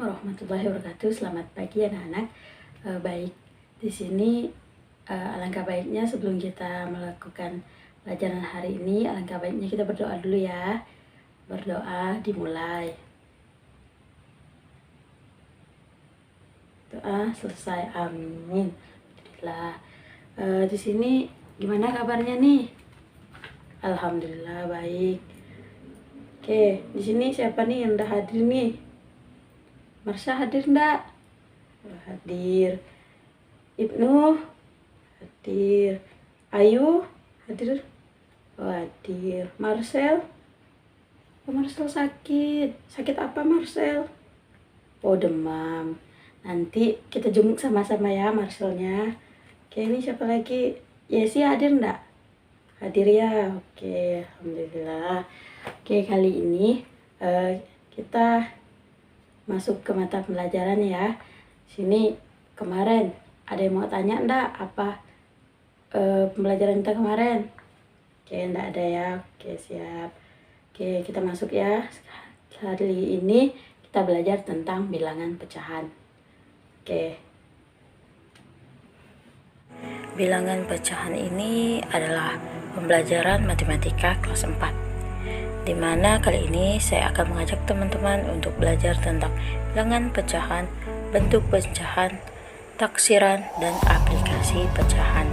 warahmatullahi wabarakatuh. Selamat pagi anak-anak. Baik, di sini alangkah baiknya sebelum kita melakukan pelajaran hari ini, alangkah baiknya kita berdoa dulu ya. Berdoa dimulai. Doa selesai. Amin. Alhamdulillah. Di sini gimana kabarnya nih? Alhamdulillah baik. Oke, di sini siapa nih yang udah hadir nih? Marsha hadir enggak? Hadir. Ibnu hadir. Ayu hadir. Hadir. Marcel? Marcel sakit. Sakit apa Marcel? Oh, demam. Nanti kita jenguk sama-sama ya Marcelnya. Oke, ini siapa lagi? Yesi hadir enggak? Hadir ya. Oke, alhamdulillah. Oke, kali ini kita masuk ke mata pelajaran ya. Sini kemarin ada yang mau tanya enggak apa pembelajaran kita kemarin? Oke, enggak ada ya. Oke, siap. Oke, kita masuk ya. Kali ini kita belajar tentang bilangan pecahan. Oke. Bilangan pecahan ini adalah pembelajaran matematika kelas 4. Di mana kali ini saya akan mengajak teman-teman untuk belajar tentang bilangan pecahan, bentuk pecahan, taksiran, dan aplikasi pecahan.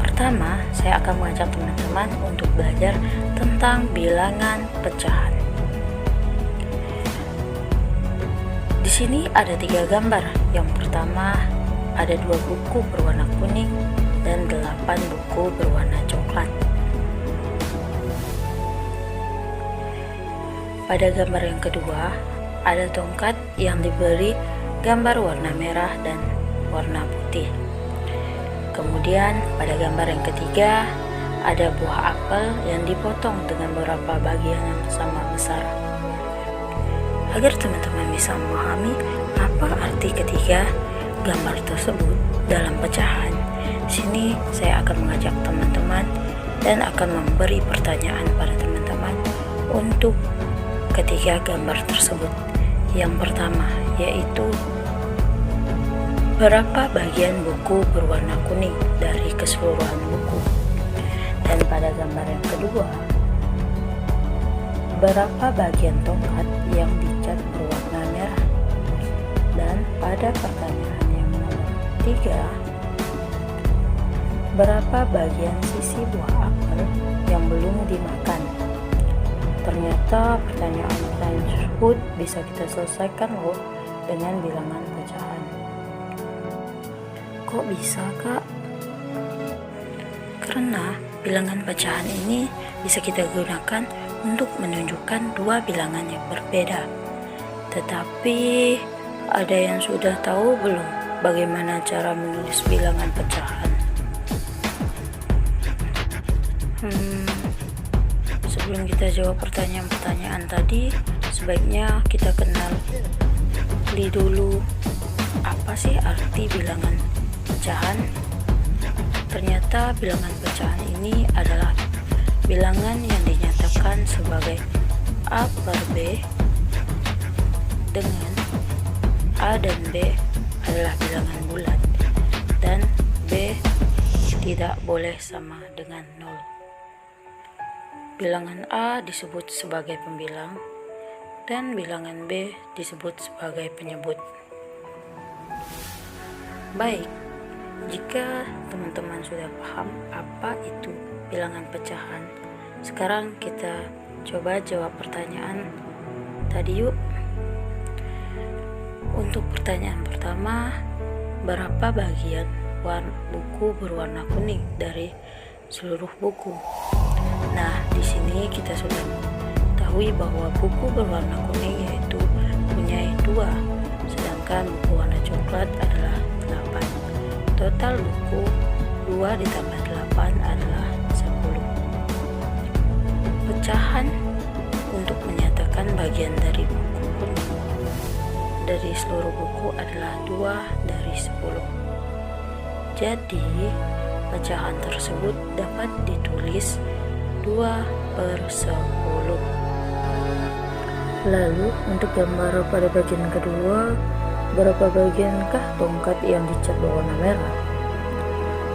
Pertama, saya akan mengajak teman-teman untuk belajar tentang bilangan pecahan. Di sini ada 3 gambar. Yang pertama, ada 2 buku berwarna kuning dan 8 buku berwarna coklat. Pada gambar yang kedua, ada tongkat yang diberi gambar warna merah dan warna putih. Kemudian pada gambar yang ketiga, ada buah apel yang dipotong dengan beberapa bagian yang sama besar. Agar teman-teman bisa memahami apa arti ketiga gambar tersebut dalam pecahan, sini saya akan mengajak teman-teman dan akan memberi pertanyaan pada teman-teman untuk ketiga gambar tersebut. Yang pertama yaitu berapa bagian buku berwarna kuning dari keseluruhan buku, dan pada gambar yang kedua berapa bagian tongkat yang dicat berwarna merah, dan pada pertanyaan yang nomor 3 berapa bagian sisi buah apel yang belum dimakan. Ternyata pertanyaan-pertanyaan tersebut bisa kita selesaikan loh dengan bilangan pecahan. Kok bisa, Kak? Karena bilangan pecahan ini bisa kita gunakan untuk menunjukkan 2 bilangan yang berbeda. Tetapi ada yang sudah tahu belum bagaimana cara menulis bilangan pecahan? Sebelum kita jawab pertanyaan-pertanyaan tadi, sebaiknya kita kenali dulu apa sih arti bilangan pecahan. Ternyata bilangan pecahan ini adalah bilangan yang dinyatakan sebagai A per B, dengan A dan B adalah bilangan bulat dan B tidak boleh sama dengan 0. Bilangan A disebut sebagai pembilang dan bilangan B disebut sebagai penyebut. Baik, jika teman-teman sudah paham apa itu bilangan pecahan, sekarang kita coba jawab pertanyaan tadi yuk. Untuk pertanyaan pertama, berapa bagian buku berwarna kuning dari seluruh buku? Nah, di sini kita sudah ketahui bahwa buku berwarna kuning yaitu punya 2, sedangkan buku warna coklat adalah 8. Total buku 2 ditambah 8 adalah 10. Pecahan untuk menyatakan bagian dari buku kuning dari seluruh buku adalah 2 dari 10. Jadi, pecahan tersebut dapat ditulis 2/10. Lalu untuk gambar pada bagian kedua, berapa bagiankah tongkat yang dicat berwarna merah?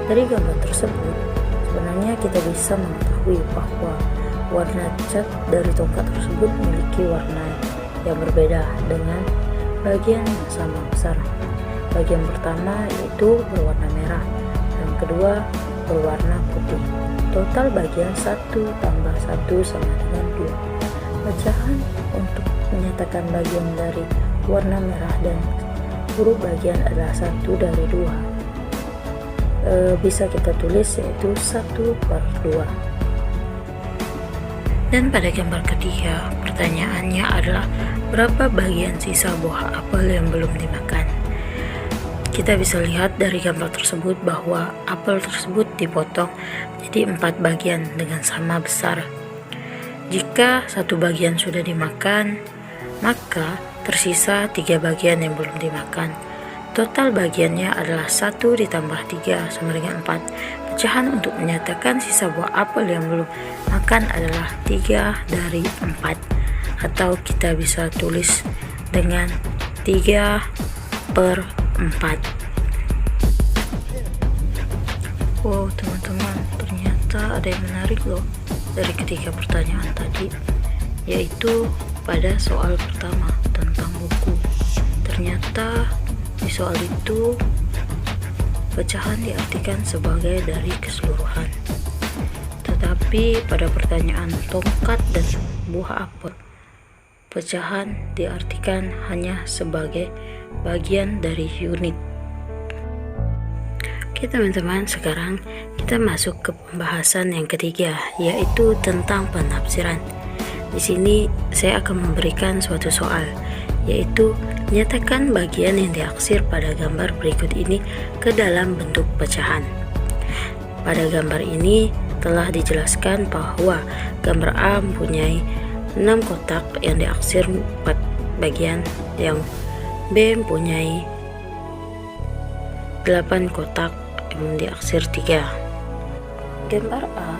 Dari gambar tersebut, sebenarnya kita bisa mengetahui bahwa warna cat dari tongkat tersebut memiliki warna yang berbeda dengan bagian yang sama besar. Bagian pertama yaitu berwarna merah, dan kedua berwarna putih. Total bagian 1 tambah 1 sama dengan 2. Pecahan untuk menyatakan bagian dari warna merah dan huruf bagian adalah 1 dari 2. Bisa kita tulis yaitu 1/2. Dan pada gambar ketiga, pertanyaannya adalah berapa bagian sisa buah apel yang belum dimakan. Kita bisa lihat dari gambar tersebut bahwa apel tersebut dipotong menjadi 4 bagian dengan sama besar. Jika 1 bagian sudah dimakan, maka tersisa 3 bagian yang belum dimakan. Total bagiannya adalah 1 ditambah 3 sama dengan 4. Pecahan untuk menyatakan sisa buah apel yang belum makan adalah 3 dari 4. Atau kita bisa tulis dengan 3/4. Wow teman-teman, ternyata ada yang menarik loh dari ketiga pertanyaan tadi, yaitu pada soal pertama tentang buku. Ternyata di soal itu pecahan diartikan sebagai dari keseluruhan, tetapi pada pertanyaan tongkat dan buah apel, pecahan diartikan hanya sebagai bagian dari unit. Oke teman-teman, sekarang kita masuk ke pembahasan yang ketiga, yaitu tentang penafsiran. Di sini saya akan memberikan suatu soal, yaitu nyatakan bagian yang diaksir pada gambar berikut ini ke dalam bentuk pecahan. Pada gambar ini telah dijelaskan bahwa gambar A mempunyai 6 kotak yang diaksir 4 bagian, yang B mempunyai 8 kotak yang diaksir 3. Gambar A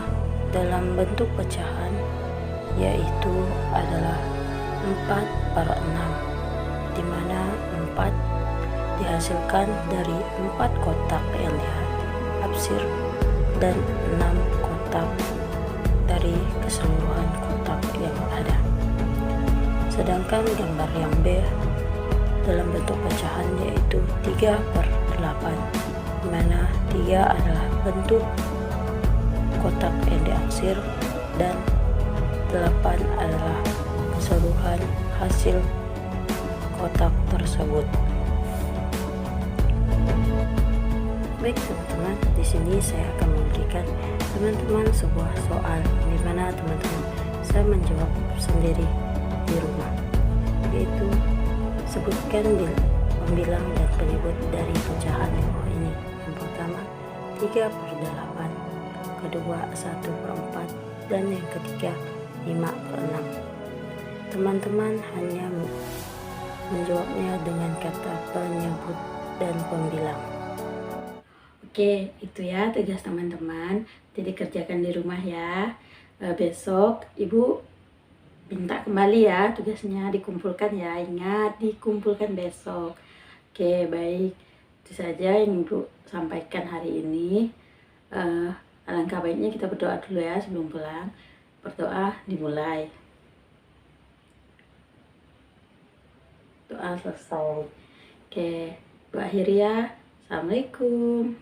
dalam bentuk pecahan yaitu adalah 4/6, di mana 4 dihasilkan dari 4 kotak yang diaksir dan 6 kotak dari keseluruhan kotak yang ada. Sedangkan gambar yang B dalam bentuk pecahan yaitu 3/8, di mana 3 adalah bentuk kotak yang diaksir dan 8 adalah keseluruhan hasil kotak tersebut. Baik teman-teman, di sini saya akan memberikan teman-teman sebuah soal di mana teman-teman bisa menjawab sendiri di rumah, yaitu sebutkan pembilang dan penyebut dari pecahan di bawah ini. Yang pertama 3/8, kedua 1/4, dan yang ketiga 5/6. Teman-teman hanya menjawabnya dengan kata penyebut dan pembilang. Oke, itu ya tugas teman-teman. Jadi kerjakan di rumah ya. Besok Ibu minta kembali ya tugasnya, dikumpulkan ya. Ingat, dikumpulkan besok. Oke, baik. Itu saja yang Ibu sampaikan hari ini. Alangkah baiknya kita berdoa dulu ya sebelum pulang. Berdoa dimulai. Doa selesai. Oke, doa akhir ya. Assalamualaikum.